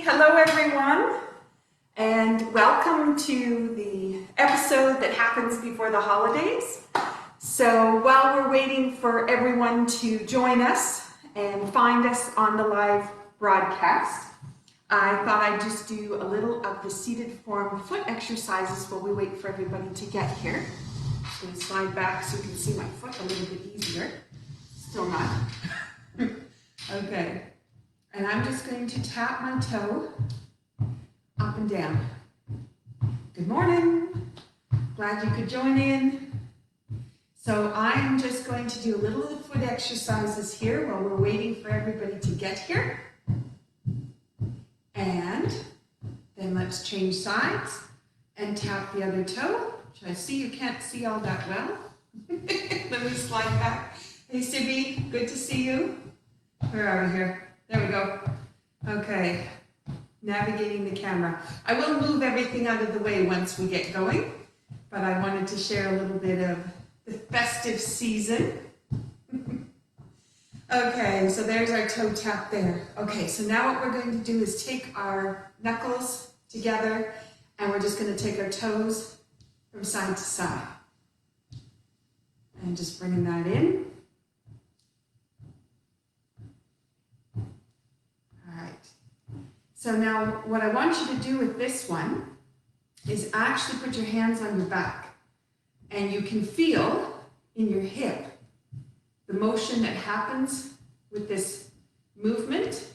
Hello everyone, and welcome to the episode that happens before the holidays. So while we're waiting for everyone to join us and find us on the live broadcast, I thought I'd just do a little of the seated form foot exercises while we wait for everybody to get here. I'm going to slide back so you can see my foot a little bit easier. Still not. Okay. And I'm just going to tap my toe up and down. Good morning. Glad you could join in. So I'm just going to do a little of the foot exercises here while we're waiting for everybody to get here. And then let's change sides and tap the other toe. Which I see you can't see all that well. Let me slide back. Hey Sibby, good to see you. Where are we here? There we go. Okay, navigating the camera. I will move everything out of the way once we get going, but I wanted to share a little bit of the festive season. Okay, so there's our toe tap there. Okay, so now what we're going to do is take our knuckles together and we're just going to take our toes from side to side. And just bringing that in. So now what I want you to do with this one is actually put your hands on your back, and you can feel in your hip the motion that happens with this movement.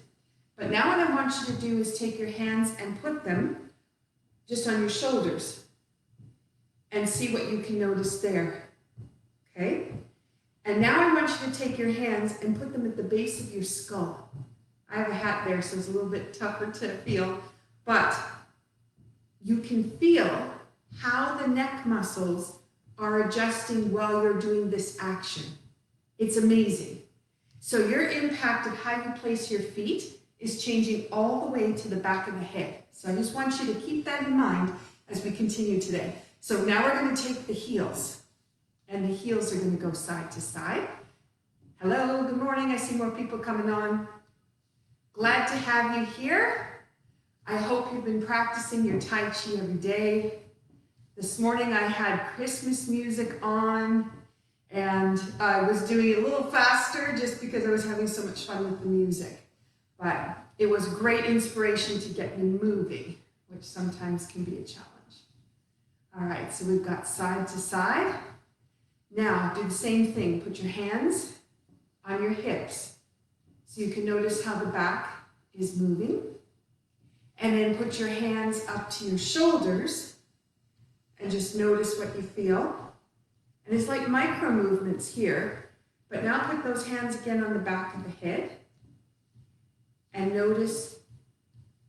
But now what I want you to do is take your hands and put them just on your shoulders and see what you can notice there. Okay? And now I want you to take your hands and put them at the base of your skull. I have a hat there, so it's a little bit tougher to feel, but you can feel how the neck muscles are adjusting while you're doing this action. It's amazing. So your impact of how you place your feet is changing all the way to the back of the head. So I just want you to keep that in mind as we continue today. So now we're going to take the heels, and the heels are going to go side to side. Hello, good morning. I see more people coming on. Glad to have you here. I hope you've been practicing your Tai Chi every day. This morning I had Christmas music on, and I was doing it a little faster just because I was having so much fun with the music. But it was great inspiration to get me moving, which sometimes can be a challenge. All right, so we've got side to side. Now do the same thing. Put your hands on your hips. So you can notice how the back is moving. And then put your hands up to your shoulders and just notice what you feel. And it's like micro movements here, but now put those hands again on the back of the head and notice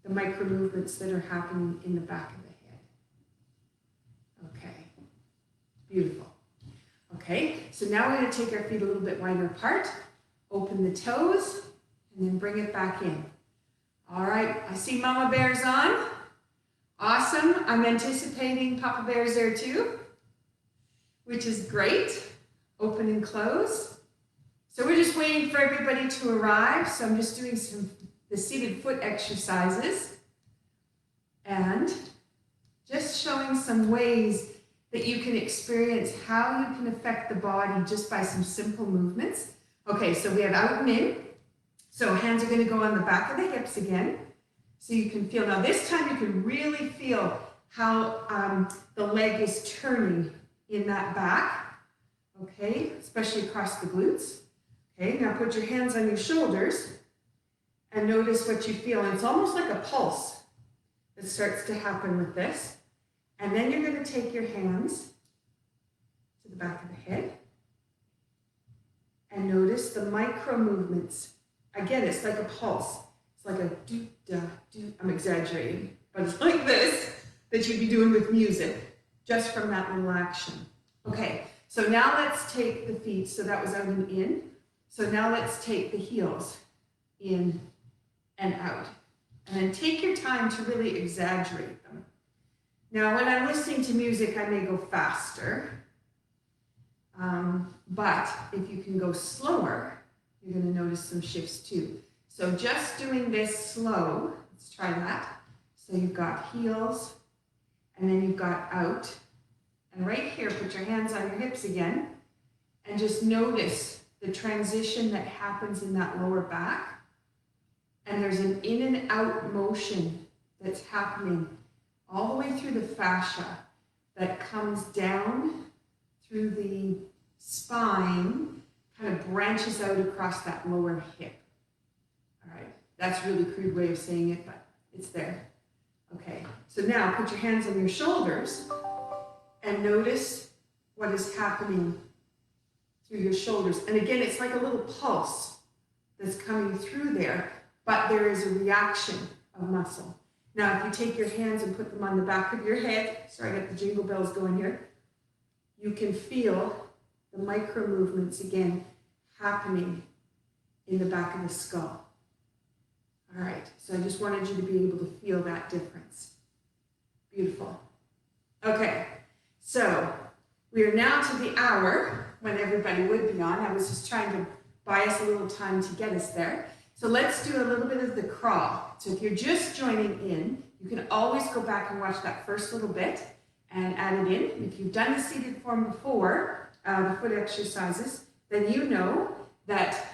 the micro movements that are happening in the back of the head. Okay, beautiful. Okay, so now we're going to take our feet a little bit wider apart, open the toes, and then bring it back in. All right, I see Mama Bear's on. Awesome. I'm anticipating Papa Bear's there too, which is great. Open and close. So we're just waiting for everybody to arrive. So I'm just doing the seated foot exercises and just showing some ways that you can experience how you can affect the body just by some simple movements. Okay, so we have out and in. So hands are going to go on the back of the hips again. So you can feel, now this time you can really feel how the leg is turning in that back. Okay, especially across the glutes. Okay, now put your hands on your shoulders and notice what you feel. And it's almost like a pulse that starts to happen with this. And then you're going to take your hands to the back of the head and notice the micro movements. Again, it's like a pulse. It's like a do-da-do. I'm exaggerating, but it's like this that you'd be doing with music, just from that little action. Okay, so now let's take the feet. So that was out and in. So now let's take the heels in and out. And then take your time to really exaggerate them. Now, when I'm listening to music, I may go faster. But if you can go slower, you're going to notice some shifts too. So just doing this slow, Let's try that. So you've got heels, and then you've got out. And right here, put your hands on your hips again, and just notice the transition that happens in that lower back. And there's an in and out motion that's happening all the way through the fascia that comes down through the spine, kind of branches out across that lower hip. All right, that's a really crude way of saying it, but it's there. Okay, so now put your hands on your shoulders and notice what is happening through your shoulders. And again, it's like a little pulse that's coming through there, but there is a reaction of muscle. Now, if you take your hands and put them on the back of your head, sorry, I got the jingle bells going here, you can feel the micro movements again happening in the back of the skull. All right, so I just wanted you to be able to feel that difference. Beautiful. Okay, so we are now to the hour when everybody would be on. I was just trying to buy us a little time to get us there. So let's do a little bit of the crawl. So if you're just joining in, you can always go back and watch that first little bit and add it in. If you've done the seated form before, the foot exercises, then you know that,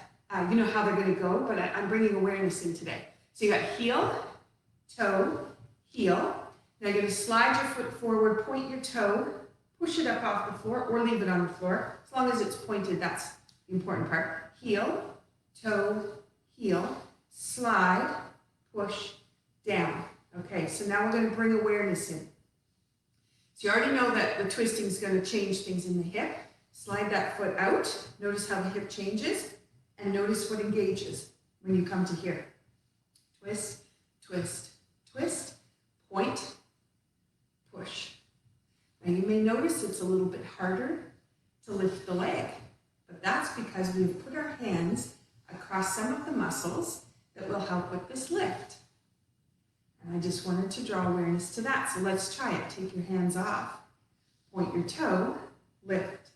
you know how they're going to go, but I'm bringing awareness in today. So you got heel, toe, heel. Now you're going to slide your foot forward, point your toe, push it up off the floor, or leave it on the floor. As long as it's pointed, that's the important part. Heel, toe, heel, slide, push, down. Okay, so now we're going to bring awareness in. So you already know that the twisting is going to change things in the hip. Slide that foot out. Notice how the hip changes, and notice what engages when you come to here. Twist, twist, twist, point, push. Now you may notice it's a little bit harder to lift the leg, but that's because we've put our hands across some of the muscles that will help with this lift. And I just wanted to draw awareness to that. So let's try it. Take your hands off, point your toe, lift.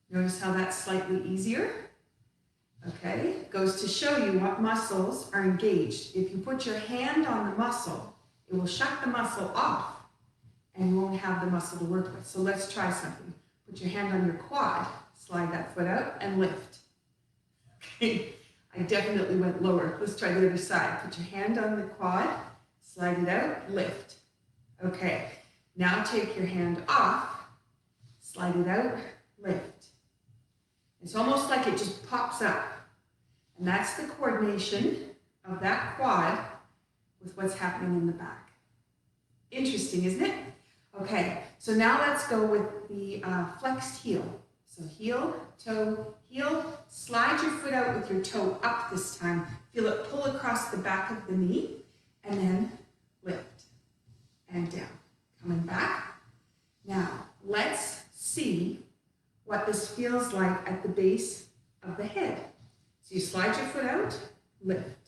Notice how that's slightly easier. Okay, goes to show you what muscles are engaged. If you put your hand on the muscle, it will shut the muscle off and you won't have the muscle to work with. So let's try something. Put your hand on your quad, slide that foot out and lift. Okay, I definitely went lower. Let's try the other side. Put your hand on the quad, slide it out, lift. Okay, now take your hand off, slide it out, lift. It's almost like it just pops up. And that's the coordination of that quad with what's happening in the back. Interesting, isn't it? Okay, so now let's go with the flexed heel. So heel, toe, heel. Slide your foot out with your toe up this time. Feel it pull across the back of the knee, and then lift and down. Coming back. Now, let's see what this feels like at the base of the head. So you slide your foot out, lift.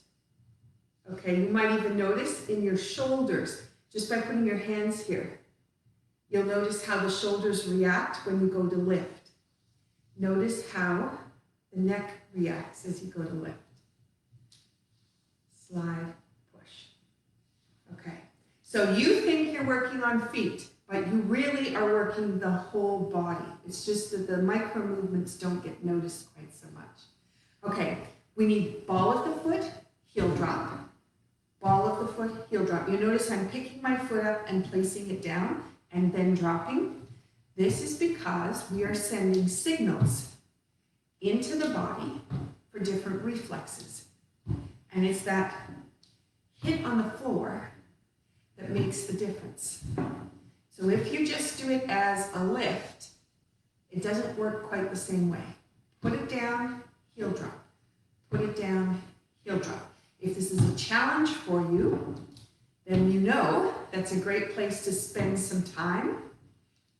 Okay, you might even notice in your shoulders, just by putting your hands here, you'll notice how the shoulders react when you go to lift. Notice how the neck reacts as you go to lift. Slide, push. Okay, so you think you're working on feet, but you really are working the whole body. It's just that the micro movements don't get noticed quite so much. Okay, we need ball of the foot, heel drop. Ball of the foot, heel drop. You notice I'm picking my foot up and placing it down and then dropping. This is because we are sending signals into the body for different reflexes. And it's that hit on the floor that makes the difference. So if you just do it as a lift, it doesn't work quite the same way. Put it down, heel drop. Put it down, heel drop. If this is a challenge for you, then you know that's a great place to spend some time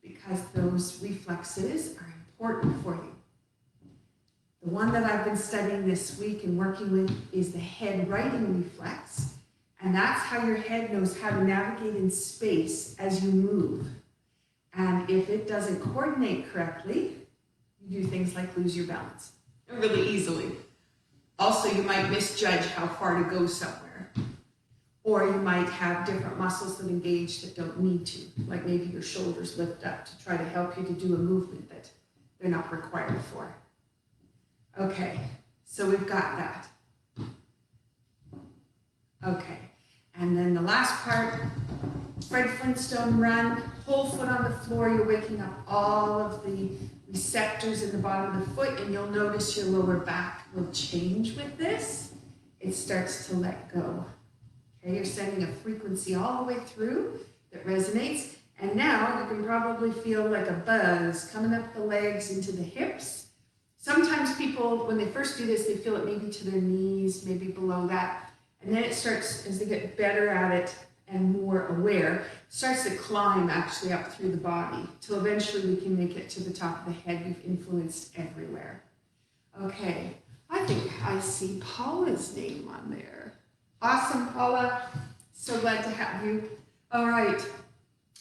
because those reflexes are important for you. The one that I've been studying this week and working with is the head righting reflex. And that's how your head knows how to navigate in space as you move. And if it doesn't coordinate correctly, you do things like lose your balance really easily. Also, you might misjudge how far to go somewhere. Or you might have different muscles that engage that don't need to, like maybe your shoulders lift up to try to help you to do a movement that they're not required for. Okay, so we've got that. Okay, and then the last part, Fred Flintstone run, whole foot on the floor. You're waking up all of the receptors in the bottom of the foot, and you'll notice your lower back will change with this. It starts to let go. Okay, you're sending a frequency all the way through that resonates, and now you can probably feel like a buzz coming up the legs into the hips. Sometimes people, when they first do this, they feel it maybe to their knees, maybe below that, and then it starts, as they get better at it and more aware, it starts to climb actually up through the body, till eventually we can make it to the top of the head. We've influenced everywhere. Okay, I think I see Paula's name on there. Awesome, Paula. So glad to have you. All right.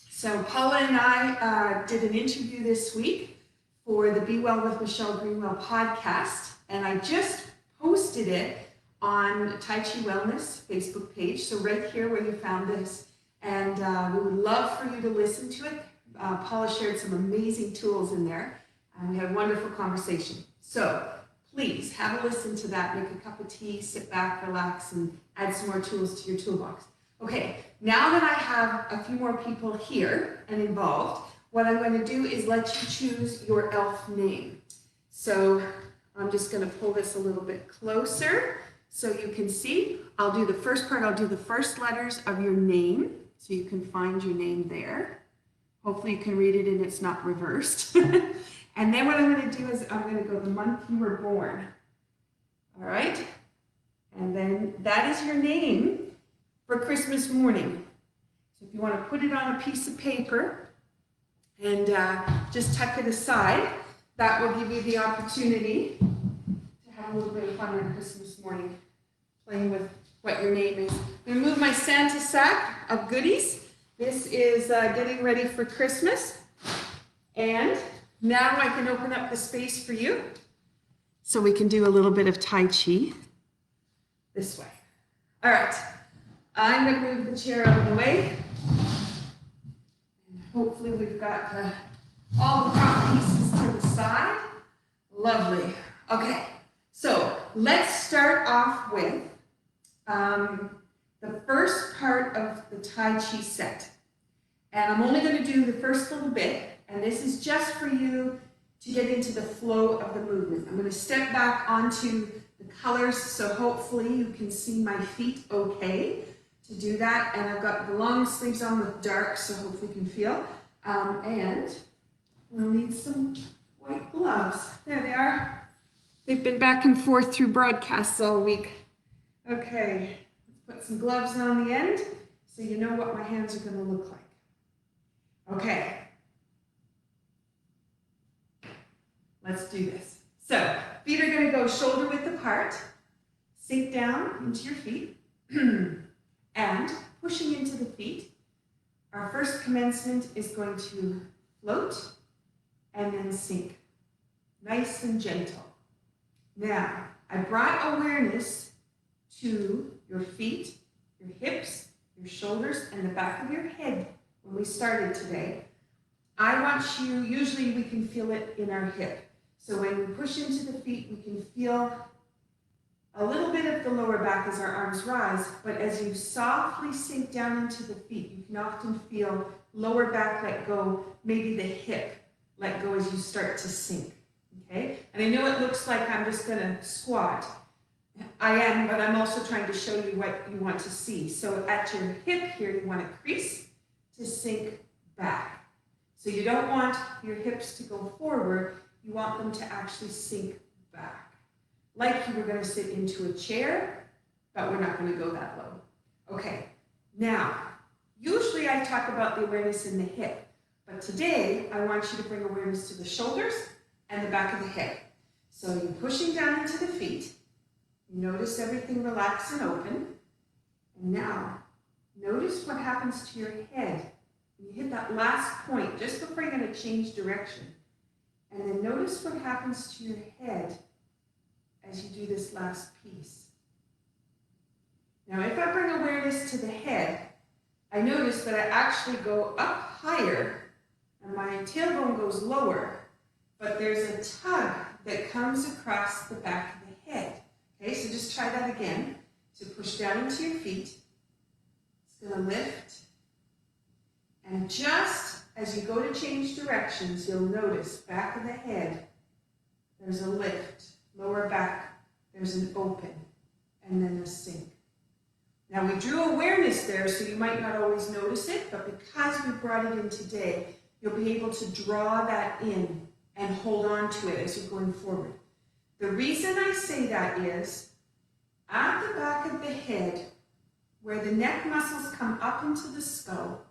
So Paula and I did an interview this week for the Be Well with Michelle Greenwell podcast, and I just posted it on Tai Chi Wellness Facebook page. So right here where you found this, and we would love for you to listen to it. Paula shared some amazing tools in there, and we had a wonderful conversation. So please have a listen to that, make a cup of tea, sit back, relax, and add some more tools to your toolbox. Okay, now that I have a few more people here and involved, what I'm going to do is let you choose your elf name. So I'm just going to pull this a little bit closer so you can see. I'll do the first part, I'll do the first letters of your name, so you can find your name there. Hopefully you can read it and it's not reversed. And then what I'm going to do is I'm going to go the month you were born. All right? And then that is your name for Christmas morning. So if you want to put it on a piece of paper and just tuck it aside, that will give you the opportunity to have a little bit of fun on Christmas morning, playing with what your name is. I'm going to move my Santa sack of goodies. This is getting ready for Christmas. And now I can open up the space for you so we can do a little bit of Tai Chi this way. All right, I'm going to move the chair out of the way. And hopefully we've got all the prop pieces to the side. Lovely. Okay, so let's start off with the first part of the Tai Chi set. And I'm only going to do the first little bit. And this is just for you to get into the flow of the movement. I'm going to step back onto the colors, so hopefully you can see my feet okay to do that. And I've got the long sleeves on with dark, so hopefully you can feel. And we'll need some white gloves. There they are. They've been back and forth through broadcasts all week. Okay, let's put some gloves on the end so you know what my hands are going to look like. Okay. Let's do this. So, feet are going to go shoulder width apart, sink down into your feet, and pushing into the feet. Our first commencement is going to float and then sink, nice and gentle. Now, I brought awareness to your feet, your hips, your shoulders, and the back of your head when we started today. I want you, usually we can feel it in our hip. So when we push into the feet, we can feel a little bit of the lower back as our arms rise, but as you softly sink down into the feet, you can often feel lower back let go, maybe the hip let go as you start to sink, okay? And I know it looks like I'm just gonna squat. I am, but I'm also trying to show you what you want to see. So at your hip here, you want to crease to sink back. So you don't want your hips to go forward, you want them to actually sink back. Like you were going to sit into a chair, but we're not going to go that low. Okay, now, usually I talk about the awareness in the hip, but today I want you to bring awareness to the shoulders and the back of the head. So you're pushing down into the feet, notice everything relax and open, and now notice what happens to your head. You hit that last point just before you're going to change direction. And then notice what happens to your head as you do this last piece. Now, if I bring awareness to the head, I notice that I actually go up higher and my tailbone goes lower, but there's a tug that comes across the back of the head. Okay, so just try that again. So push down into your feet. It's going to lift. And just as you go to change directions, you'll notice back of the head, there's a lift. Lower back, there's an open, and then a sink. Now we drew awareness there, so you might not always notice it, but because we brought it in today, you'll be able to draw that in and hold on to it as you're going forward. The reason I say that is, at the back of the head, where the neck muscles come up into the skull,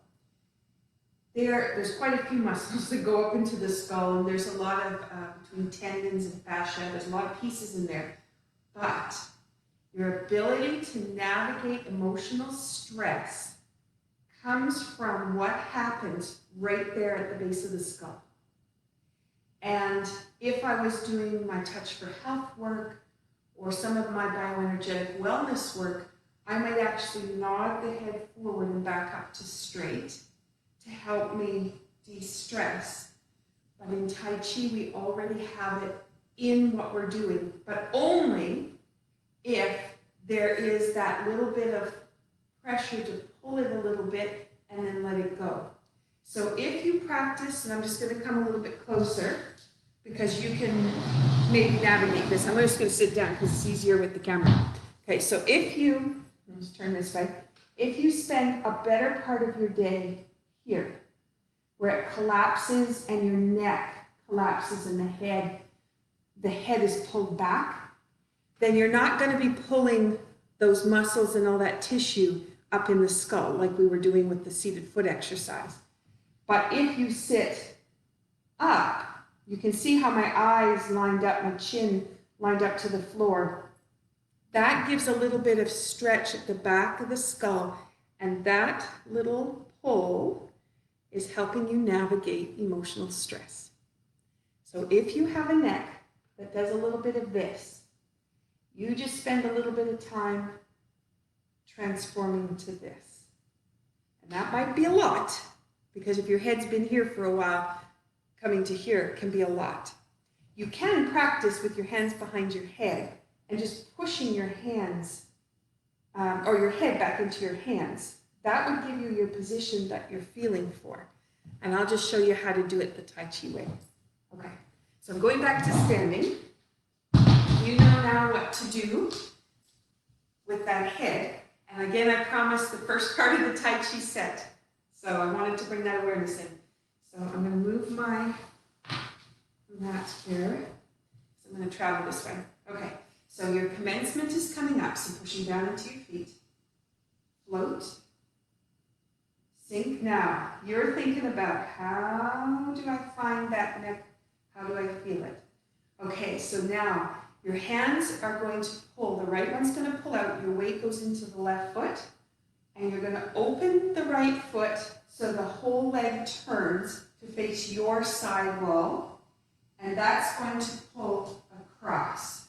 there's quite a few muscles that go up into the skull, and there's a lot of, between tendons and fascia, there's a lot of pieces in there. But your ability to navigate emotional stress comes from what happens right there at the base of the skull. And if I was doing my Touch for Health work or some of my bioenergetic wellness work, I might actually nod the head forward and back up to straight to help me de-stress. But in Tai Chi, we already have it in what we're doing, but only if there is that little bit of pressure to pull it a little bit and then let it go. So if you practice, and I'm just going to come a little bit closer because you can maybe navigate this. I'm just going to sit down because it's easier with the camera. Okay, so if you, let's turn this way, if you spend a better part of your day here, where it collapses and your neck collapses and the head is pulled back, then you're not going to be pulling those muscles and all that tissue up in the skull like we were doing with the seated foot exercise. But if you sit up, you can see how my eyes lined up, my chin lined up to the floor. That gives a little bit of stretch at the back of the skull, and that little pull is helping you navigate emotional stress. So if you have a neck that does a little bit of this, you just spend a little bit of time transforming to this. And that might be a lot, because if your head's been here for a while, coming to here can be a lot. You can practice with your hands behind your head and just pushing your hands or your head back into your hands. That would give you your position that you're feeling for. And I'll just show you how to do it the Tai Chi way. Okay, so I'm going back to standing. You know now what to do with that head. And again, I promised the first part of the Tai Chi set. So I wanted to bring that awareness in. So I'm going to move my mat here. So I'm going to travel this way. Okay, so your commencement is coming up. So pushing down into your feet. Float. Sink. Now, you're thinking about, how do I find that neck? How do I feel it? Okay, so now your hands are going to pull. The right one's going to pull out. Your weight goes into the left foot. And you're going to open the right foot so the whole leg turns to face your side wall. And that's going to pull across.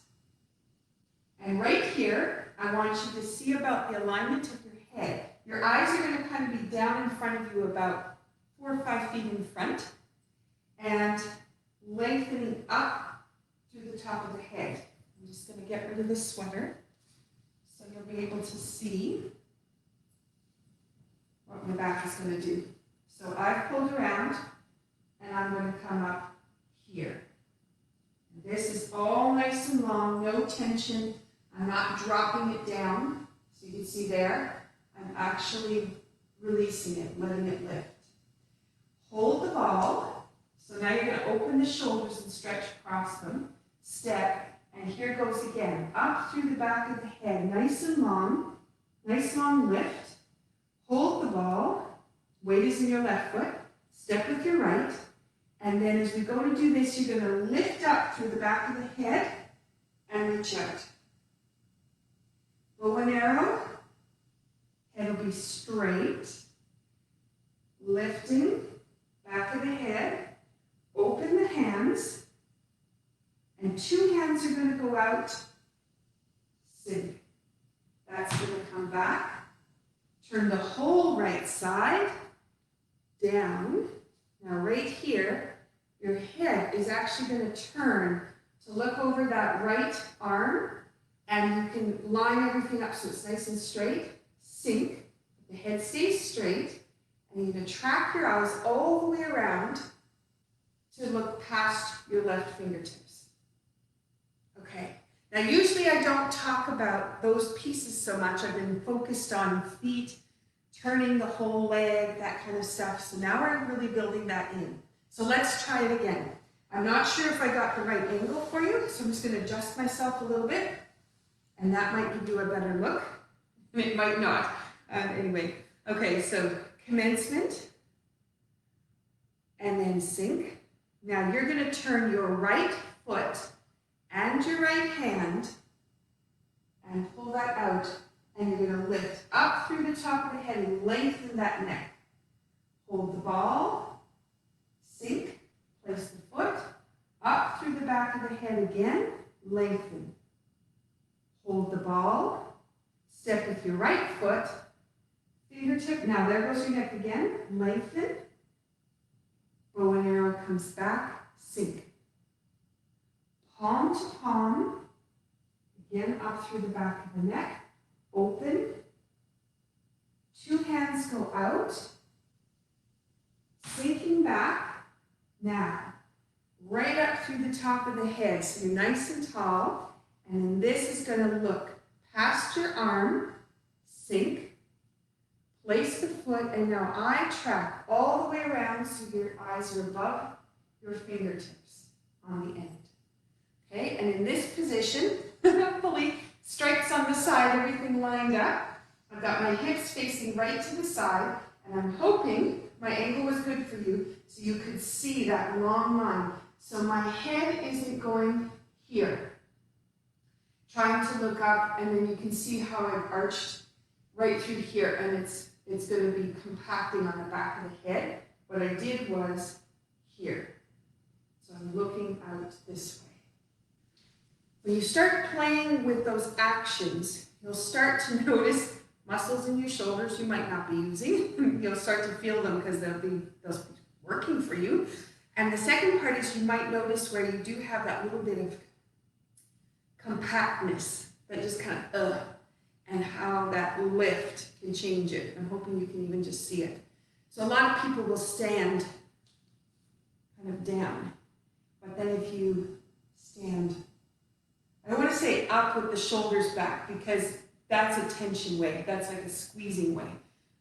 And right here, I want you to see about the alignment of your head. Your eyes are going to kind of be down in front of you about 4 or 5 feet in front. And lengthening up through the top of the head. I'm just going to get rid of the sweater so you'll be able to see what my back is going to do. So I've pulled around and I'm going to come up here. And this is all nice and long, no tension. I'm not dropping it down. So you can see there, I'm actually releasing it, letting it lift. Hold the ball. So now you're going to open the shoulders and stretch across them. Step, and here goes again. Up through the back of the head, nice and long. Nice long lift. Hold the ball. Weight is in your left foot. Step with your right. And then as we go to do this, you're going to lift up through the back of the head and reach out. Bow and arrow. Head will be straight. Lifting. Back of the head. Open the hands. And 2 hands are going to go out. Sink. That's going to come back. Turn the whole right side down. Now right here, your head is actually going to turn to look over that right arm, and you can line everything up so it's nice and straight. Sink. The head stays straight, and you're going to track your eyes all the way around to look past your left fingertips. Okay. Now, usually I don't talk about those pieces so much. I've been focused on feet, turning the whole leg, that kind of stuff. So now we're really building that in. So let's try it again. I'm not sure if I got the right angle for you, so I'm just going to adjust myself a little bit, and that might give you a better look. It might not. Anyway, okay, so commencement, and then sink. Now you're going to turn your right foot and your right hand and pull that out, and you're going to lift up through the top of the head and lengthen that neck. Hold the ball, sink, place the foot, up through the back of the head again, lengthen. Hold the ball, step with your right foot, fingertip, now there goes your neck again, lengthen, bow and arrow comes back, sink. Palm to palm, again up through the back of the neck, open, two hands go out, sinking back, now right up through the top of the head, so you're nice and tall, and then this is going to look past your arm, sink, place the foot, and now eye track all the way around so your eyes are above your fingertips on the end. Okay, and in this position, hopefully stripes on the side, everything lined up. I've got my hips facing right to the side, and I'm hoping my angle was good for you so you could see that long line. So my head isn't going here. Trying to look up, and then you can see how I've arched right through here, and it's going to be compacting on the back of the head. What I did was here. So I'm looking out this way. When you start playing with those actions, you'll start to notice muscles in your shoulders you might not be using. You'll start to feel them because they'll be working for you. And the second part is you might notice where you do have that little bit of compactness that just kind of, and how that lift can change it. I'm hoping you can even just see it. So a lot of people will stand kind of down, but then if you stand, I don't want to say up with the shoulders back because that's a tension way, that's like a squeezing way,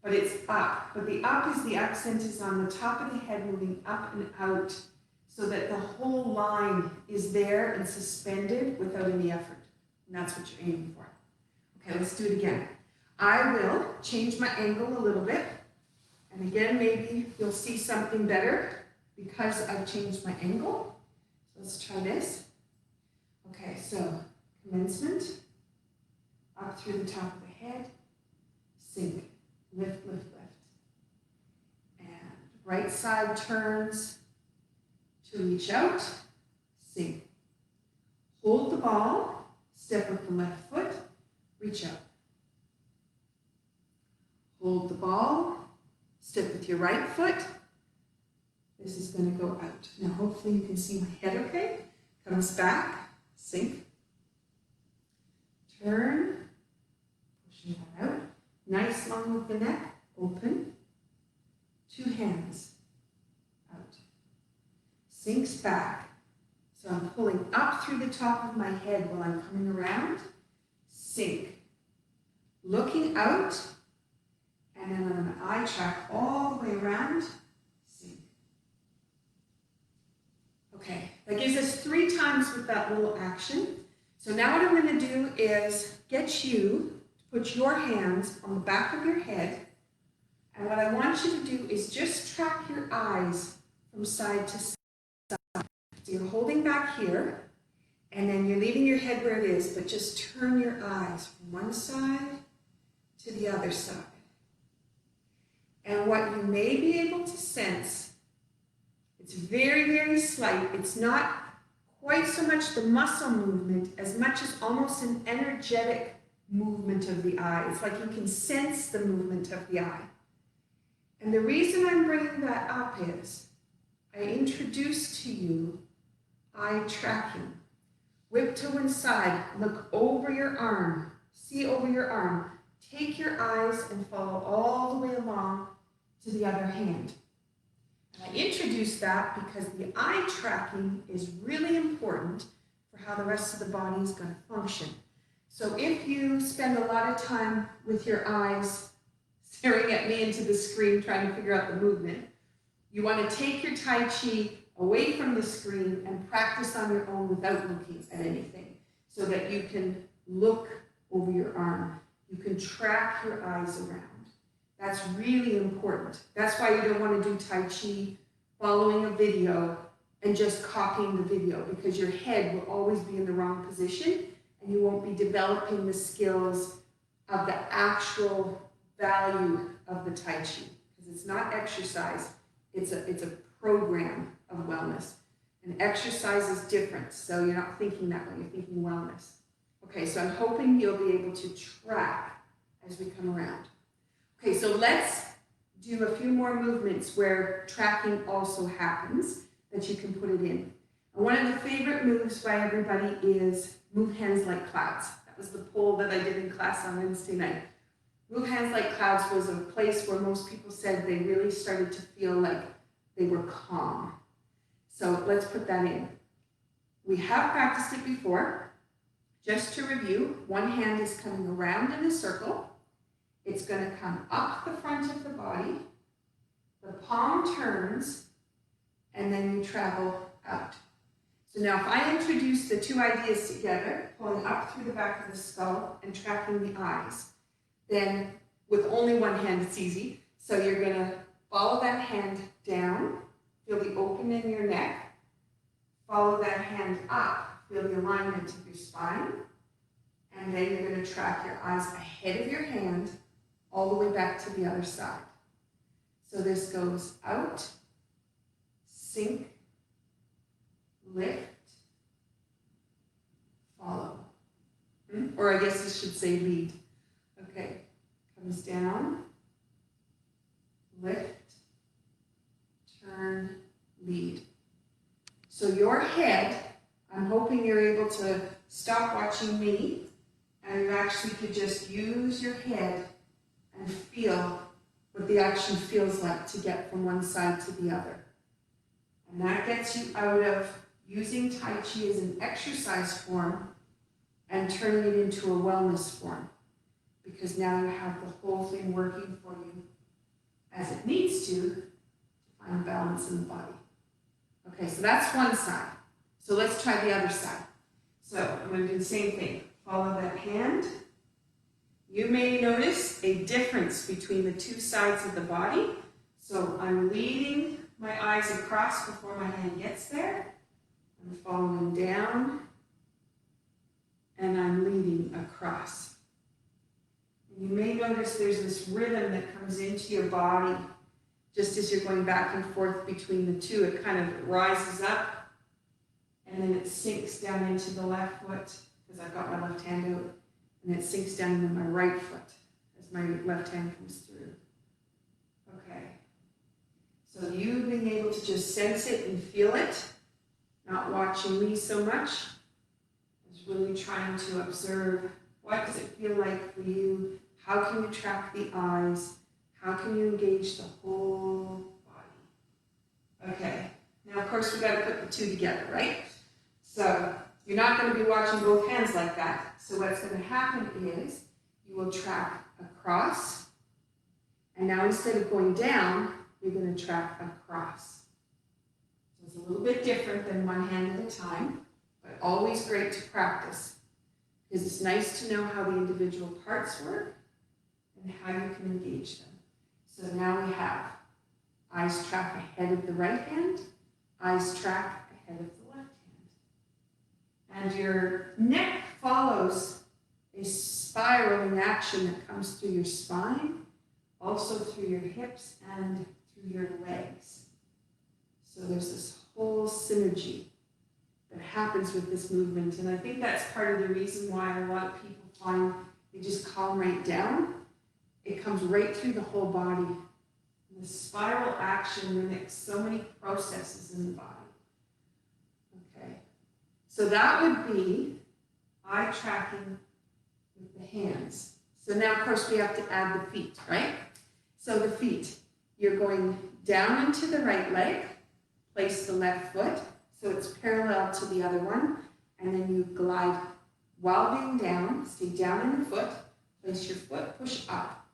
but it's up. But the up is the accent is on the top of the head moving up and out so that the whole line is there and suspended without any effort. And that's what you're aiming for. Okay, let's do it again. I will change my angle a little bit. And again, maybe you'll see something better because I've changed my angle. So let's try this. Okay, so commencement, up through the top of the head, sink, lift, lift, lift. And right side turns to reach out, sink. Hold the ball, step with the left foot, reach out. Hold the ball, step with your right foot. This is going to go out. Now hopefully you can see my head okay. Comes back, sink. Turn, pushing that out. Nice long with the neck, open. Two hands out. Sinks back. So I'm pulling up through the top of my head while I'm coming around. Sink. Looking out. And then on an eye track all the way around. Sink. Okay, that gives us 3 times with that little action. So now what I'm going to do is get you to put your hands on the back of your head. And what I want you to do is just track your eyes from side to side. So you're holding back here, and then you're leaving your head where it is, but just turn your eyes from one side to the other side. And what you may be able to sense, it's very, very slight. It's not quite so much the muscle movement as much as almost an energetic movement of the eye. It's like you can sense the movement of the eye. And the reason I'm bringing that up is I introduced to you eye tracking. Whip to one side, look over your arm, see over your arm. Take your eyes and follow all the way along to the other hand. And I introduced that because the eye tracking is really important for how the rest of the body is going to function. So if you spend a lot of time with your eyes staring at me into the screen trying to figure out the movement, you want to take your Tai Chi away from the screen and practice on your own without looking at anything so that you can look over your arm. You can track your eyes around. That's really important. That's why you don't want to do Tai Chi following a video and just copying the video, because your head will always be in the wrong position and you won't be developing the skills of the actual value of the Tai Chi. Because it's not exercise, it's a program of wellness. And exercise is different, so you're not thinking that way, you're thinking wellness. Okay, so I'm hoping you'll be able to track as we come around. Okay, so let's do a few more movements where tracking also happens, that you can put it in. And one of the favorite moves by everybody is move hands like clouds. That was the poll that I did in class on Wednesday night. Move hands like clouds was a place where most people said they really started to feel like they were calm. So let's put that in. We have practiced it before. Just to review, one hand is coming around in a circle. It's going to come up the front of the body. The palm turns, and then you travel out. So now if I introduce the two ideas together, pulling up through the back of the skull and tracking the eyes, then with only one hand it's easy. So you're going to follow that hand down, feel the open in your neck, follow that hand up, feel the alignment of your spine, and then you're going to track your eyes ahead of your hand all the way back to the other side. So this goes out, sink, lift, follow. Or I guess this should say lead. Okay, comes down, lift, turn, lead. So your head, I'm hoping you're able to stop watching me and you actually could just use your head and feel what the action feels like to get from one side to the other. And that gets you out of using Tai Chi as an exercise form and turning it into a wellness form, because now you have the whole thing working for you as it needs to find balance in the body. Okay, so that's one side. So let's try the other side. So I'm going to do the same thing. Follow that hand. You may notice a difference between the two sides of the body. So I'm leading my eyes across before my hand gets there. I'm following down, and I'm leading across. And you may notice there's this rhythm that comes into your body just as you're going back and forth between the two. It kind of rises up, and then it sinks down into the left foot, because I've got my left hand out, and it sinks down into my right foot as my left hand comes through. Okay. So you being able to just sense it and feel it, not watching me so much, is really trying to observe what does it feel like for you, how can you track the eyes, how can you engage the whole body. Okay, now of course we've got to put the two together, right? So you're not going to be watching both hands like that. So what's going to happen is you will track across, and now instead of going down, you're going to track across. So it's a little bit different than one hand at a time, but always great to practice, because it's nice to know how the individual parts work and how you can engage them. So now we have eyes track ahead of the right hand, eyes track ahead of the left hand. And your neck follows a spiraling action that comes through your spine, also through your hips and through your legs. So there's this whole synergy that happens with this movement. And I think that's part of the reason why a lot of people find They just calm right down. It comes right through the whole body. And the spiral action mimics so many processes in the body. Okay, so that would be eye tracking with the hands. So now, of course, we have to add the feet, right? So the feet, you're going down into the right leg, place the left foot, so it's parallel to the other one, and then you glide while being down, stay down in the foot, place your foot, push up.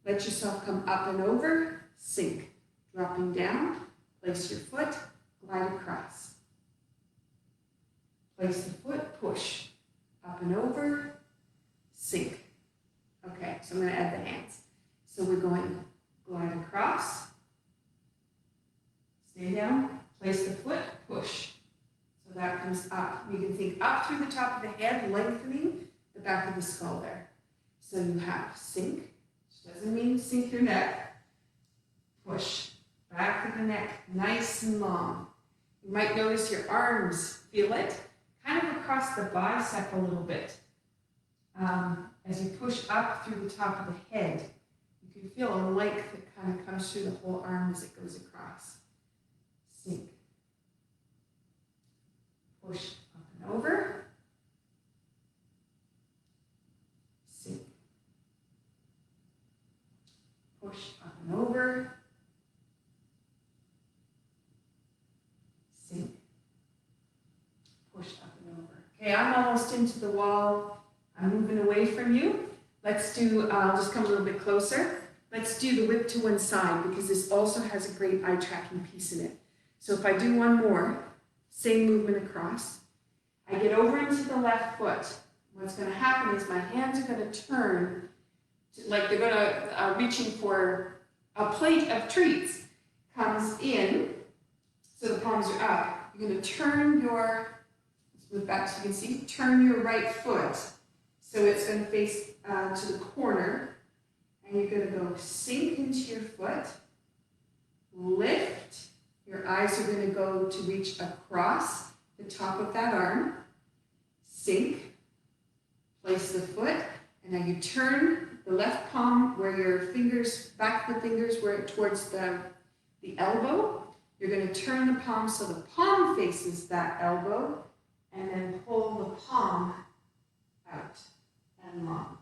Let yourself come up and over, sink. Dropping down, place your foot, glide across. Place the foot, push. Up and over, sink. Okay, so I'm going to add the hands. So we're going glide across, stay down, place the foot, push. So that comes up. You can think up through the top of the head, lengthening the back of the skull there. So you have sink, which doesn't mean sink your neck. Push, back of the neck, nice and long. You might notice your arms, feel it, kind of across the bicep a little bit. As you push up through the top of the head, you can feel a length that kind of comes through the whole arm as it goes across. Sink. Push up and over. Sink. Push up and over. Sink. Push up and over. Okay, I'm almost into the wall. I'm moving away from you. Let's do, I'll just come a little bit closer. Let's do the whip to one side because this also has a great eye tracking piece in it. So if I do one more, same movement across. I get over into the left foot. What's going to happen is my hands are going to turn, like they're going to, reaching for a plate of treats. Comes in, so the palms are up. You're going to turn your, let's move back so you can see, turn your right foot. So it's going to face to the corner, and you're going to go sink into your foot, lift, your eyes are going to go to reach across the top of that arm, sink, place the foot, and now you turn the left palm where your fingers, back of the fingers where towards the elbow. You're going to turn the palm so the palm faces that elbow, and then pull the palm out and long.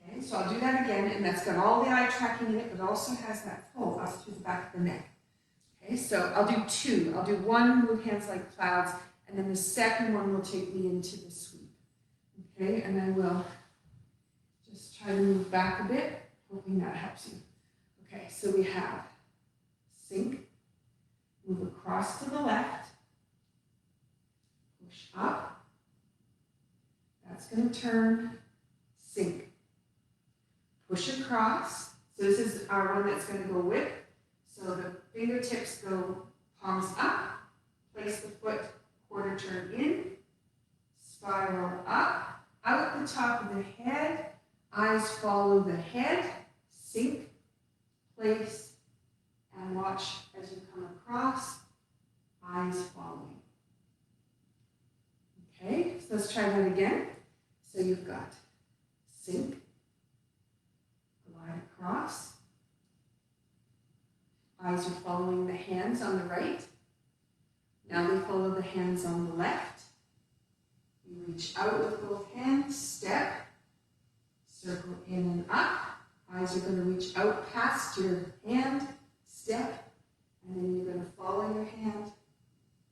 Okay, so I'll do that again, and that's got all the eye tracking in it, but also has that pull up through the back of the neck. Okay, so I'll do two. I'll do one, move hands like clouds, and then the second one will take me into the sweep. Okay, and then we'll just try to move back a bit, hoping that helps you. Okay, so we have sink, move across to the left, push up, that's going to turn, sink, push across. So this is our one that's going to go whip. So the fingertips go palms up, place the foot quarter turn in, spiral up, out the top of the head, eyes follow the head, sink, place, and watch as you come across, eyes following. Okay, so let's try that again. So you've got sink, glide across, eyes are following the hands on the right. Now they follow the hands on the left. You reach out with both hands, step, circle in and up. Eyes are going to reach out past your hand, step, and then you're going to follow your hand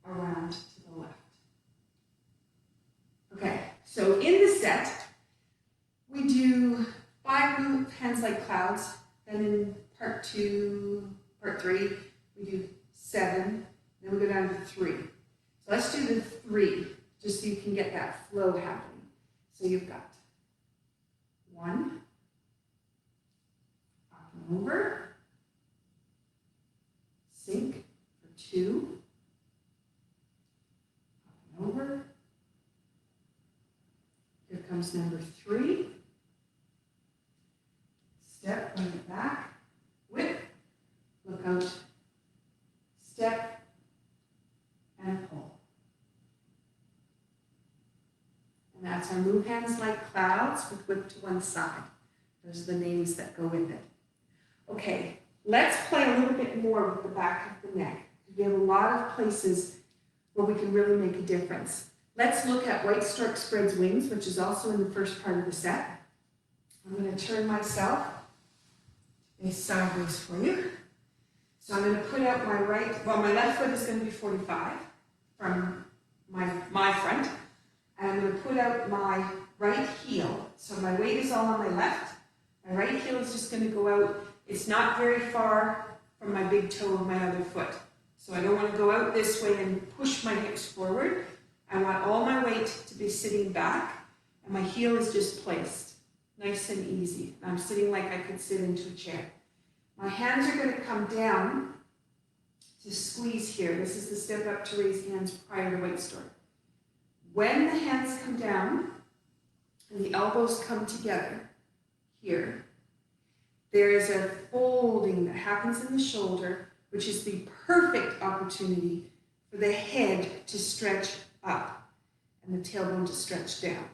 around to the left. Okay, so in the set, we do 5 move hands like clouds. Then in part 3, we do 7. Then we go down to 3. So let's do the 3, just so you can get that flow happening. So you've got 1, up and over, sink for 2, up and over. Here comes number 3. Step, bring it back, whip, look out, step, and pull. And that's our move hands like clouds with whip to one side. Those are the names that go with it. Okay, let's play a little bit more with the back of the neck. We have a lot of places where we can really make a difference. Let's look at white stork spreads wings, which is also in the first part of the set. I'm going to turn myself sideways for you. So I'm going to put out my my left foot is going to be 45 from my front. And I'm going to put out my right heel. So my weight is all on my left. My right heel is just going to go out. It's not very far from my big toe of my other foot. So I don't want to go out this way and push my hips forward. I want all my weight to be sitting back, and my heel is just placed, nice and easy. And I'm sitting like I could sit into a chair. My hands are going to come down to squeeze here. This is the step up to raise hands prior to white stork. When the hands come down and the elbows come together here, there is a folding that happens in the shoulder, which is the perfect opportunity for the head to stretch up and the tailbone to stretch down.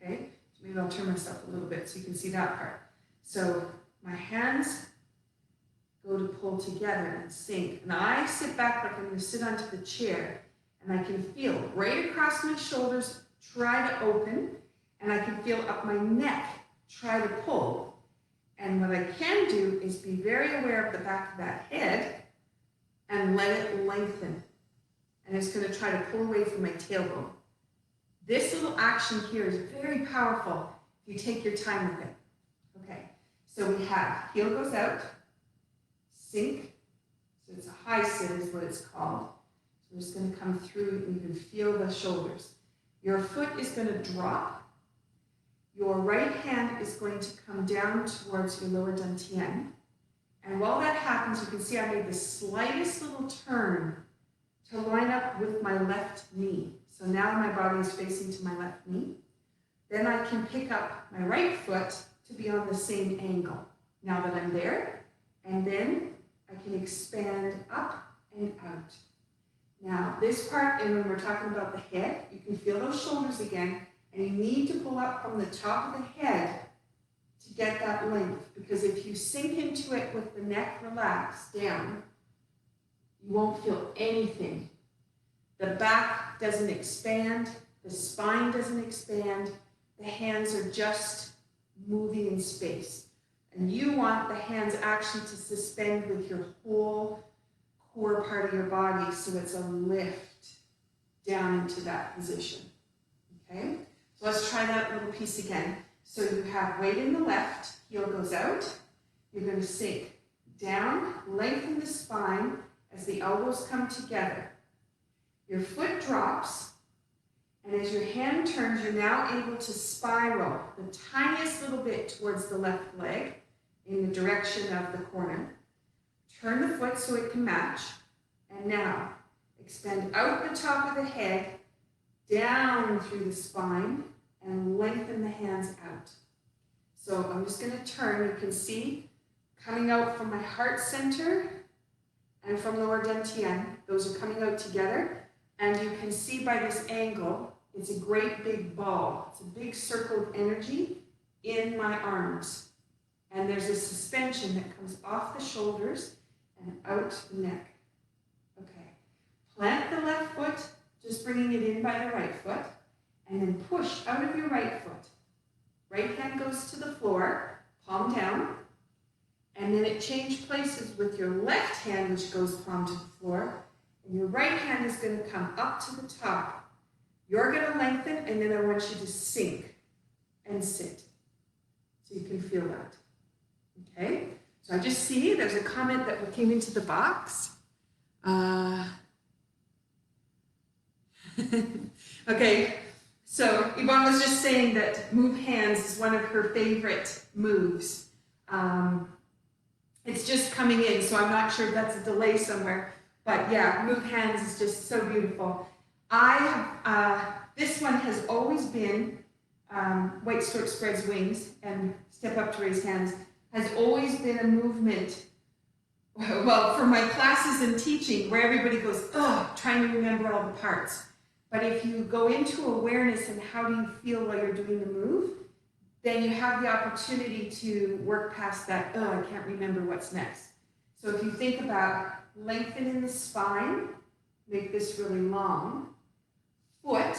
Okay? So maybe I'll turn myself a little bit so you can see that part. So my hands go to pull together and sink. And I sit back like I'm going to sit onto the chair, and I can feel right across my shoulders try to open, and I can feel up my neck try to pull. And what I can do is be very aware of the back of that head and let it lengthen. And it's going to try to pull away from my tailbone. This little action here is very powerful if you take your time with it. Okay, so we have heel goes out, sink. So it's a high sit is what it's called. So we're just going to come through and you can feel the shoulders. Your foot is going to drop. Your right hand is going to come down towards your lower dantian. And while that happens, you can see I made the slightest little turn to line up with my left knee. So now my body is facing to my left knee. Then I can pick up my right foot to be on the same angle. Now that I'm there, and then I can expand up and out. Now this part, and when we're talking about the head, you can feel those shoulders again. And you need to pull up from the top of the head to get that length. Because if you sink into it with the neck relaxed down, you won't feel anything. The back doesn't expand. The spine doesn't expand. The hands are just moving in space. And you want the hands actually to suspend with your whole core part of your body, so it's a lift down into that position. Okay? So let's try that little piece again. So you have weight in the left, heel goes out. You're going to sink down, lengthen the spine as the elbows come together. Your foot drops, and as your hand turns, you're now able to spiral the tiniest little bit towards the left leg in the direction of the corner. Turn the foot so it can match, and now extend out the top of the head, down through the spine, and lengthen the hands out. So I'm just going to turn. You can see coming out from my heart center and from lower dantian. Those are coming out together. And you can see by this angle, it's a great big ball. It's a big circle of energy in my arms. And there's a suspension that comes off the shoulders and out the neck. Okay. Plant the left foot, just bringing it in by the right foot. And then push out of your right foot. Right hand goes to the floor, palm down. And then it changes places with your left hand, which goes palm to the floor. And your right hand is going to come up to the top. You're going to lengthen, and then I want you to sink and sit. So you can feel that. Okay? So I just see there's a comment that came into the box. Okay. So Yvonne was just saying that move hands is one of her favorite moves. It's just coming in, so I'm not sure if that's a delay somewhere. But yeah, move hands is just so beautiful. This one has always been white stork spreads wings and step up to raise hands has always been a movement. Well, for my classes and teaching, where everybody goes, oh, trying to remember all the parts. But if you go into awareness and how do you feel while you're doing the move, then you have the opportunity to work past that, oh, I can't remember what's next. So if you think about lengthening the spine, make this really long. Foot,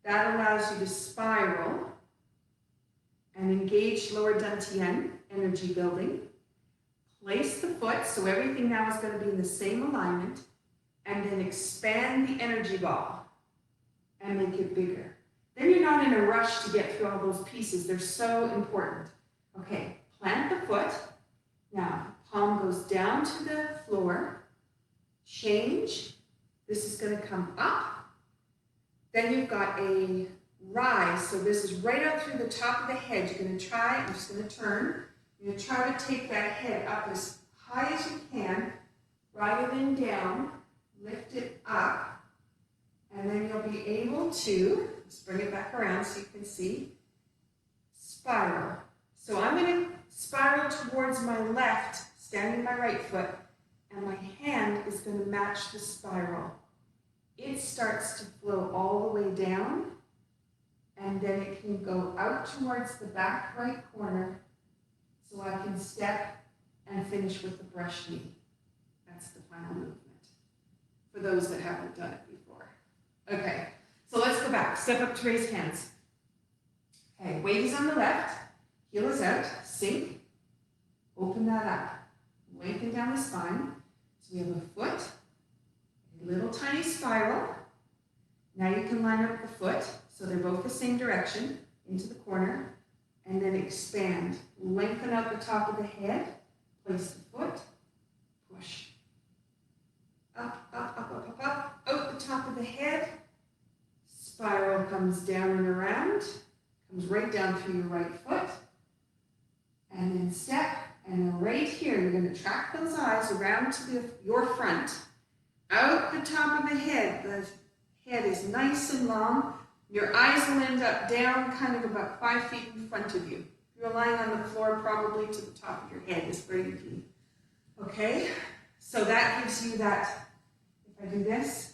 that allows you to spiral and engage lower dantian, energy building. Place the foot, so everything now is going to be in the same alignment, and then expand the energy ball and make it bigger. Then you're not in a rush to get through all those pieces. They're so important. Okay, plant the foot. Now, palm goes down to the floor. Change. This is going to come up. Then you've got a rise. So this is right out through the top of the head. You're going to try, I'm just going to turn. You're going to try to take that head up as high as you can, rather than down. Lift it up. And then you'll be able to, let's bring it back around so you can see, spiral. So I'm going to spiral towards my left, standing my right foot, and my hand is going to match the spiral. It starts to flow all the way down, and then it can go out towards the back right corner, so I can step and finish with the brush knee. That's the final movement, for those that haven't done it before. Okay, so let's go back. Step up to raise hands. Okay, weight is on the left, heel is out, sink, open that up, lengthen down the spine. So we have a foot, a little tiny spiral. Now you can line up the foot, so they're both the same direction, into the corner, and then expand. Lengthen out the top of the head, place the foot, push. Up, up, up, up, up, up, out the top of the head, spiral comes down and around, comes right down through your right foot, and then step, and then right here, you're going to track those eyes around to your front, out the top of the head is nice and long, your eyes will end up down kind of about 5 feet in front of you. If you're lying on the floor, probably to the top of your head is where you'd be. Okay, so that gives you that. If I do this,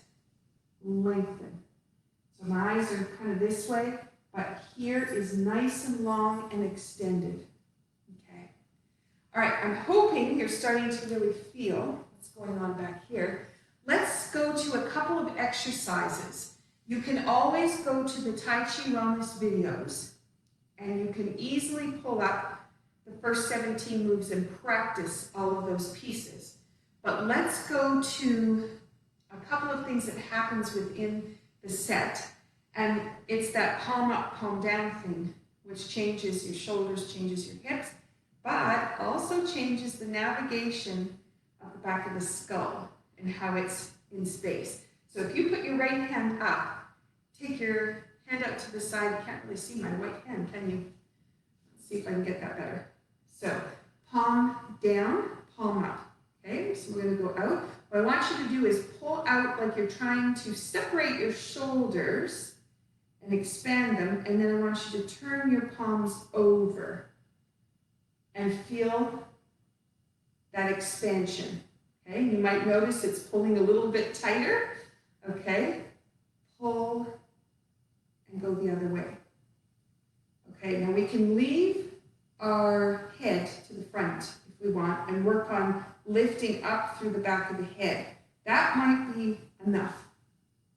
lengthen. So my eyes are kind of this way, but here is nice and long and extended. Okay. All right, I'm hoping you're starting to really feel what's going on back here. Let's go to a couple of exercises. You can always go to the Tai Chi Wellness videos, and you can easily pull up the first 17 moves and practice all of those pieces. But let's go to a couple of things that happens within the set, and it's that palm up, palm down thing, which changes your shoulders, changes your hips, but also changes the navigation of the back of the skull and how it's in space. So if you put your right hand up, take your hand out to the side. You can't really see my right hand, can you? Let's see if I can get that better. So palm down, palm up. Okay, so we're going to go out. What I want you to do is pull out like you're trying to separate your shoulders and expand them, and then I want you to turn your palms over and feel that expansion. Okay, you might notice it's pulling a little bit tighter. Okay, pull and go the other way. Okay, now we can leave our head to the front if we want and work on lifting up through the back of the head. That might be enough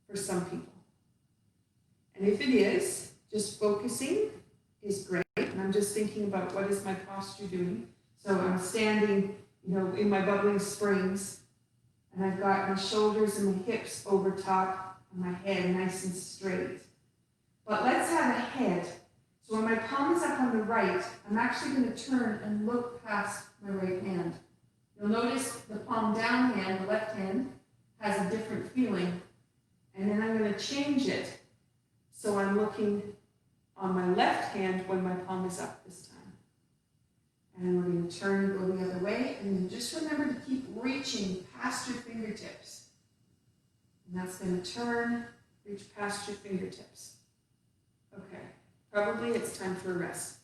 for some people. And if it is, just focusing is great. And I'm just thinking about what is my posture doing. So I'm standing, in my bubbling springs, and I've got my shoulders and my hips over top and my head nice and straight. But let's have a head. So when my palm is up on the right, I'm actually going to turn and look past my right hand. You'll notice the palm down hand, the left hand, has a different feeling. And then I'm going to change it. So I'm looking on my left hand when my palm is up this time. And we're going to turn and go the other way. And then just remember to keep reaching past your fingertips. And that's going to turn, reach past your fingertips. Okay, probably it's time for a rest.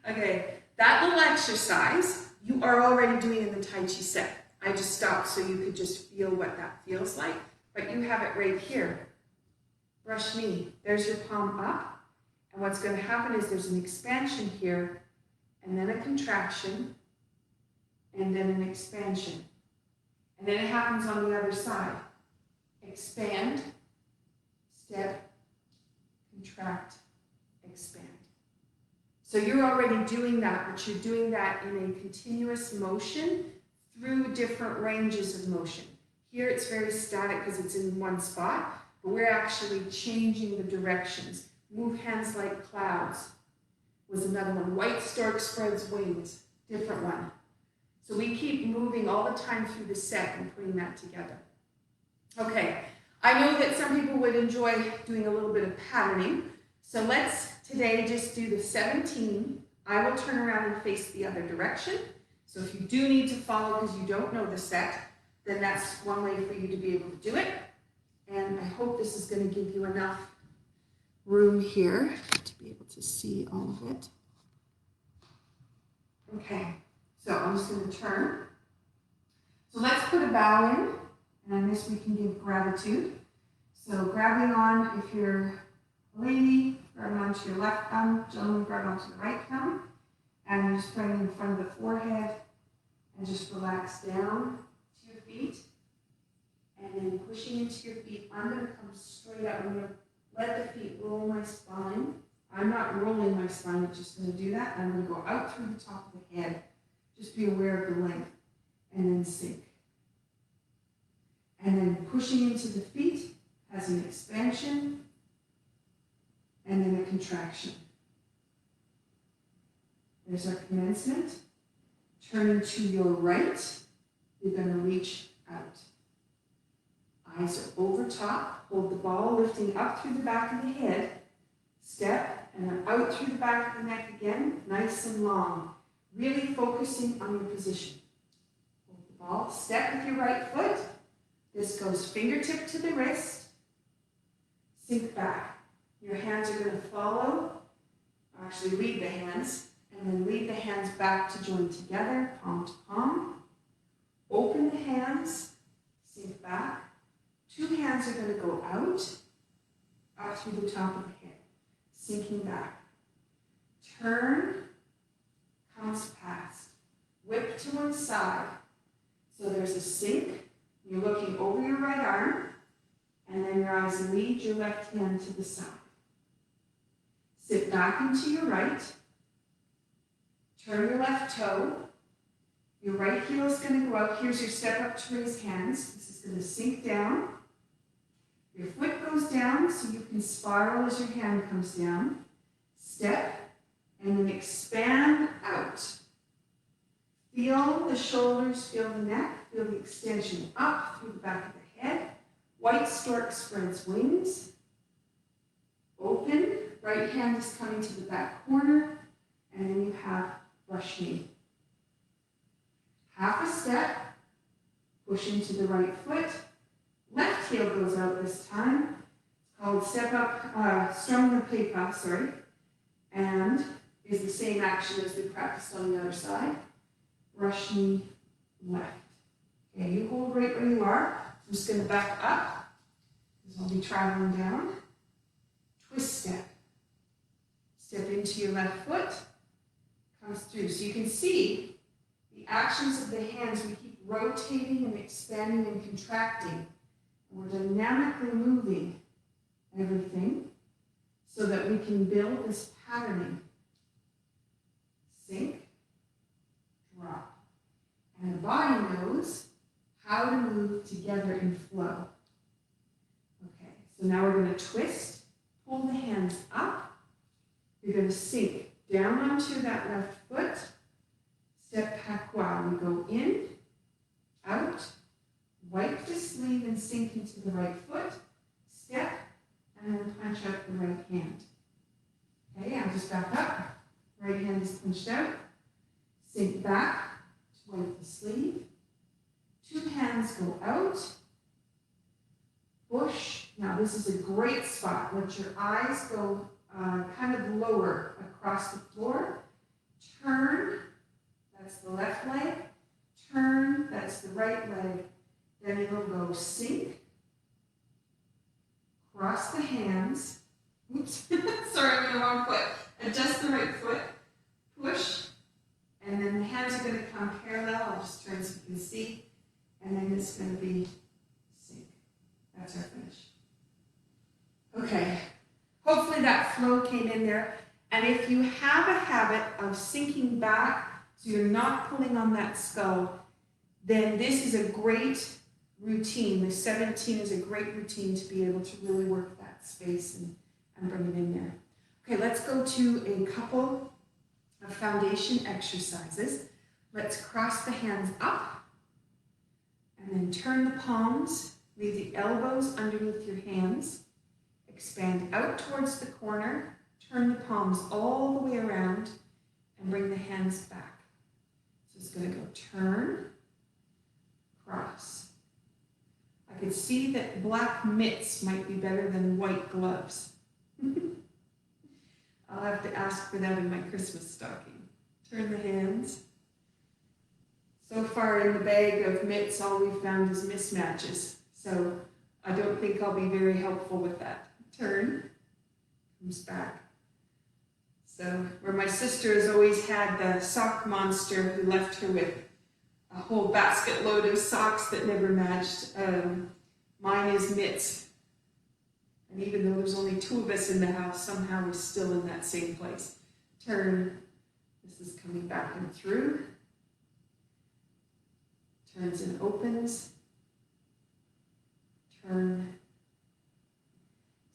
Okay, that little exercise you are already doing in the Tai Chi set. I just stopped so you could just feel what that feels like. but you have it right here. Brush knee. There's your palm up. And what's going to happen is there's an expansion here, and then a contraction, and then an expansion. And then it happens on the other side. Expand, step, contract, expand. So you're already doing that, but you're doing that in a continuous motion through different ranges of motion. Here it's very static because it's in one spot, but we're actually changing the directions. Move hands like clouds was another one. White stork spreads wings, different one. So we keep moving all the time through the set and putting that together. Okay, I know that some people would enjoy doing a little bit of patterning. So let's today just do the 17. I will turn around and face the other direction. So if you do need to follow because you don't know the set, then that's one way for you to be able to do it. And I hope this is going to give you enough room here to be able to see all of it. Okay, so I'm just going to turn. So let's put a bow in, and on this we can give gratitude. So grabbing on, if you're a lady, grab onto your left thumb, gentlemen, grab onto the right thumb, and you're just putting in front of the forehead, and just relax down to your feet, and then pushing into your feet. I'm going to come straight up. I'm going to let the feet roll my spine. I'm not rolling my spine, I'm just going to do that. I'm going to go out through the top of the head. Just be aware of the length. And then sink. And then pushing into the feet has an expansion and then a contraction. There's our commencement. Turning to your right, you're going to reach out. Eyes are over top. Hold the ball lifting up through the back of the head. Step, and then out through the back of the neck again, nice and long. Really focusing on your position. Hold the ball. Step with your right foot. This goes fingertip to the wrist. Sink back. Your hands are going to follow. Actually, lead the hands. And then lead the hands back to join together, palm to palm. Open the hands. Sink back. Two hands are going to go out through the top of the head, sinking back. Turn, comes past. Whip to one side. So there's a sink. You're looking over your right arm, and then your eyes lead your left hand to the side. Sit back into your right. Turn your left toe. Your right heel is going to go out. Here's your step up to raise hands. This is going to sink down. Your foot goes down so you can spiral as your hand comes down. Step, and then expand out. Feel the shoulders, feel the neck, feel the extension up through the back of the head. White stork spreads wings. Open, right hand is coming to the back corner, and then you have brush knee. Half a step, push into the right foot. Left heel goes out this time. It's called step up, strong the pepa, sorry. And is the same action as we practiced on the other side. Brush knee left. Okay, you hold right where you are. I'm just going to back up, because I'll be traveling down. Twist step. Step into your left foot. Comes through. So you can see the actions of the hands. We keep rotating and expanding and contracting. We're dynamically moving everything so that we can build this patterning. Sink, drop. And the body knows how to move together in flow. Okay, so now we're going to twist, pull the hands up. You're going to sink down onto that left foot. Step pakwa. We go in, out. Wipe the sleeve and sink into the right foot, step, and then punch out the right hand. Okay, I'll just back up. Right hand is punched out. Sink back to wipe the sleeve. Two hands go out. Push. Now this is a great spot. Let your eyes go kind of lower across the floor. Turn. That's the left leg. Turn. That's the right leg. Then it'll go sink, Cross the hands. Oops, sorry, I'm in the wrong foot. Adjust the right foot. Push. And then the hands are going to come parallel. I'll just turn so you can see. And then it's going to be sink. That's our finish. Okay. Hopefully that flow came in there. And if you have a habit of sinking back, so you're not pulling on that skull, then this is a great routine. The 17 is a great routine to be able to really work that space and bring it in there. Okay, let's go to a couple of foundation exercises. Let's cross the hands up and then turn the palms. Leave the elbows underneath your hands. Expand out towards the corner. Turn the palms all the way around and bring the hands back. So it's going to go turn, cross. I could see that black mitts might be better than white gloves. I'll have to ask for that in my Christmas stocking. Turn the hands. So far in the bag of mitts, all we've found is mismatches. So I don't think I'll be very helpful with that. Turn, comes back. So where my sister has always had the sock monster who left her with a whole basket load of socks that never matched, mine is mitts. And even though there's only 2 of us in the house, somehow we're still in that same place. Turn. This is coming back and through. Turns and opens. Turn.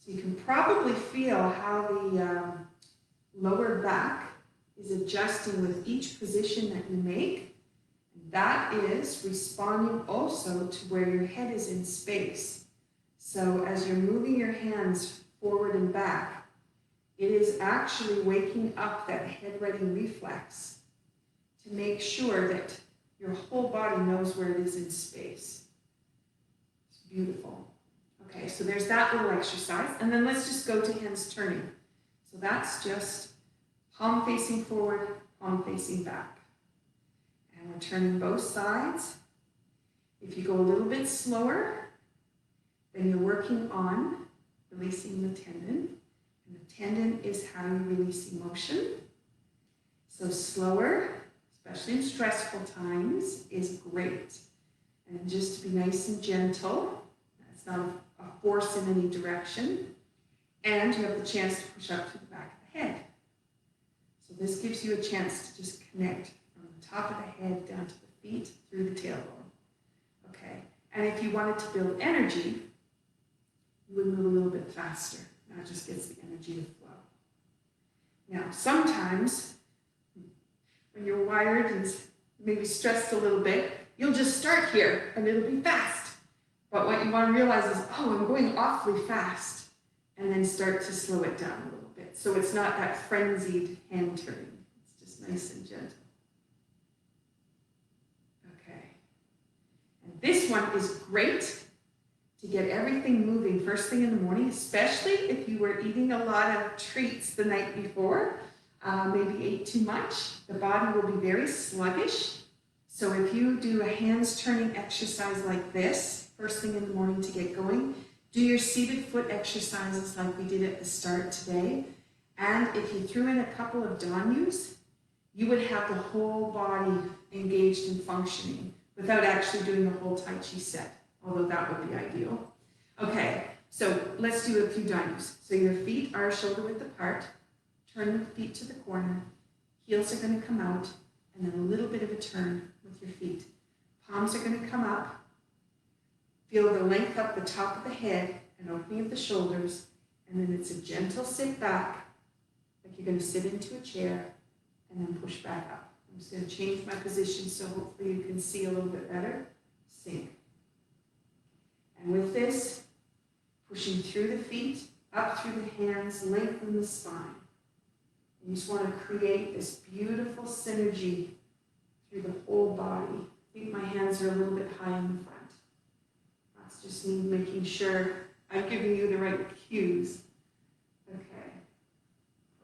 So you can probably feel how the lower back is adjusting with each position that you make. And that is responding also to where your head is in space. So as you're moving your hands forward and back, it is actually waking up that head-ready reflex to make sure that your whole body knows where it is in space. It's beautiful. Okay, so there's that little exercise. And then let's just go to hands turning. So that's just palm facing forward, palm facing back. And we're turning both sides. If you go a little bit slower, then you're working on releasing the tendon. And the tendon is how you release emotion. So slower, especially in stressful times, is great. And just to be nice and gentle. It's not a force in any direction. And you have the chance to push up to the back of the head. So this gives you a chance to just connect from the top of the head down to the feet through the tailbone. Okay, and if you wanted to build energy, you would move a little bit faster. That just gets the energy to flow. Now, sometimes when you're wired and maybe stressed a little bit, you'll just start here and it'll be fast. But what you want to realize is, oh, I'm going awfully fast. And then start to slow it down a little bit. So it's not that frenzied hand turning. It's just nice and gentle. Okay. And this one is great to get everything moving first thing in the morning, especially if you were eating a lot of treats the night before, maybe ate too much. The body will be very sluggish. So if you do a hands turning exercise like this, first thing in the morning to get going, do your seated foot exercises like we did at the start today. And if you threw in a couple of danyus, you would have the whole body engaged and functioning without actually doing the whole Tai Chi set, although that would be ideal. Okay, so let's do a few danyus. So your feet are shoulder width apart. Turn the feet to the corner. Heels are going to come out, and then a little bit of a turn with your feet. Palms are going to come up. Feel the length up the top of the head and opening of the shoulders, and then it's a gentle sit back, like you're going to sit into a chair, and then push back up. I'm just going to change my position so hopefully you can see a little bit better. Sink. And with this, pushing through the feet, up through the hands, lengthen the spine. And you just want to create this beautiful synergy through the whole body. I think my hands are a little bit high in the front. That's just me making sure I'm giving you the right cues. Okay.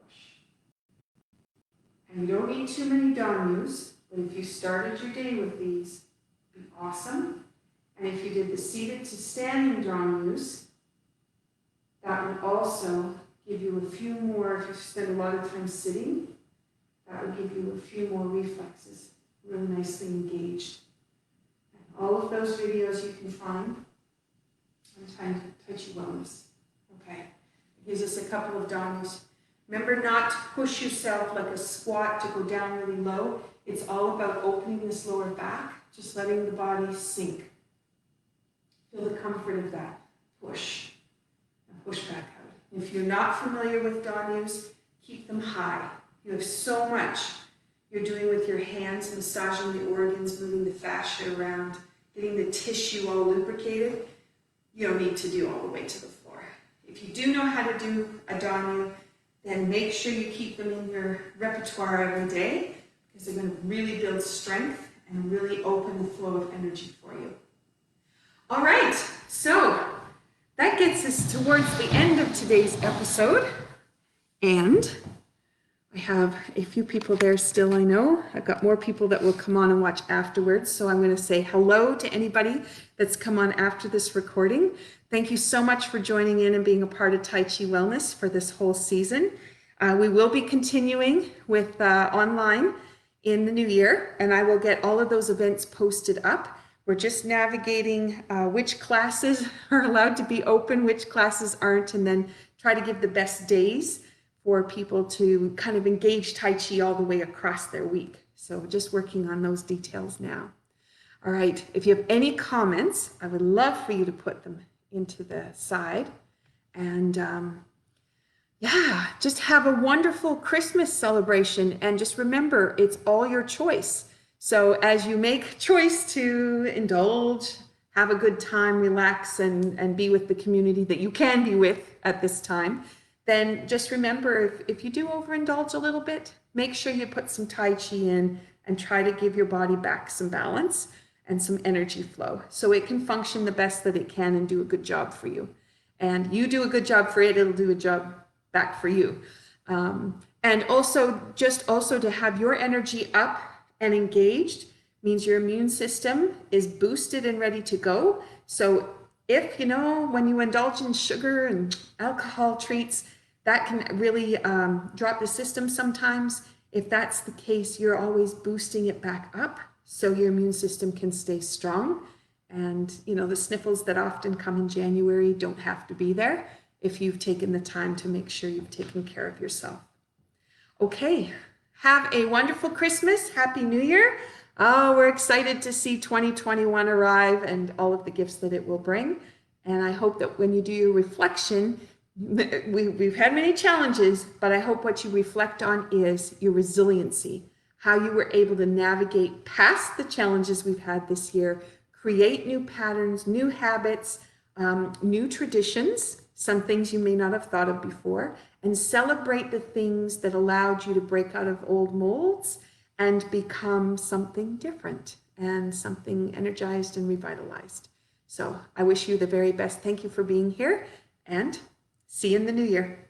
Push. And you don't need too many danyus, but if you started your day with these, it'd be awesome. And if you did the seated to standing danyus, That would also give you a few more, if you spend a lot of time sitting, that would give you a few more reflexes, really nicely engaged. And all of those videos you can find on Tai Chi Wellness. Okay, it gives us a couple of dominoes. Remember not to push yourself like a squat to go down really low. It's all about opening this lower back, just letting the body sink. Feel the comfort of that. Push. And push back out. If you're not familiar with dominoes, keep them high. You have so much you're doing with your hands, massaging the organs, moving the fascia around, getting the tissue all lubricated. You don't need to do all the way to the floor. If you do know how to do a domino, then make sure you keep them in your repertoire every day, because they're going to really build strength and really open the flow of energy for you. All right, so that gets us towards the end of today's episode. And I have a few people there still, I know. I've got more people that will come on and watch afterwards. So I'm going to say hello to anybody that's come on after this recording. Thank you so much for joining in and being a part of Tai Chi Wellness for this whole season. We will be continuing with online in the new year, and I will get all of those events posted up. We're just navigating which classes are allowed to be open, which classes aren't, and then try to give the best days for people to kind of engage Tai Chi all the way across their week. So just working on those details now. All right, if you have any comments, I would love for you to put them into the side. And yeah, just have a wonderful Christmas celebration. And just remember, it's all your choice. So as you make choice to indulge, have a good time, relax, and be with the community that you can be with at this time, then just remember, if you do overindulge a little bit, make sure you put some Tai Chi in and try to give your body back some balance and some energy flow so it can function the best that it can and do a good job for you. And you do a good job for it, it'll do a job back for you. And also, just also to have your energy up and engaged means your immune system is boosted and ready to go. So if, when you indulge in sugar and alcohol treats, that can really drop the system sometimes. If that's the case, you're always boosting it back up so your immune system can stay strong. And, the sniffles that often come in January don't have to be there if you've taken the time to make sure you've taken care of yourself. Okay, have a wonderful Christmas. Happy New Year. Oh, we're excited to see 2021 arrive and all of the gifts that it will bring. And I hope that when you do your reflection, we've had many challenges, but I hope what you reflect on is your resiliency, how you were able to navigate past the challenges we've had this year, create new patterns, new habits, new traditions, some things you may not have thought of before, and celebrate the things that allowed you to break out of old molds and become something different and something energized and revitalized. So I wish you the very best. Thank you for being here, and see you in the new year.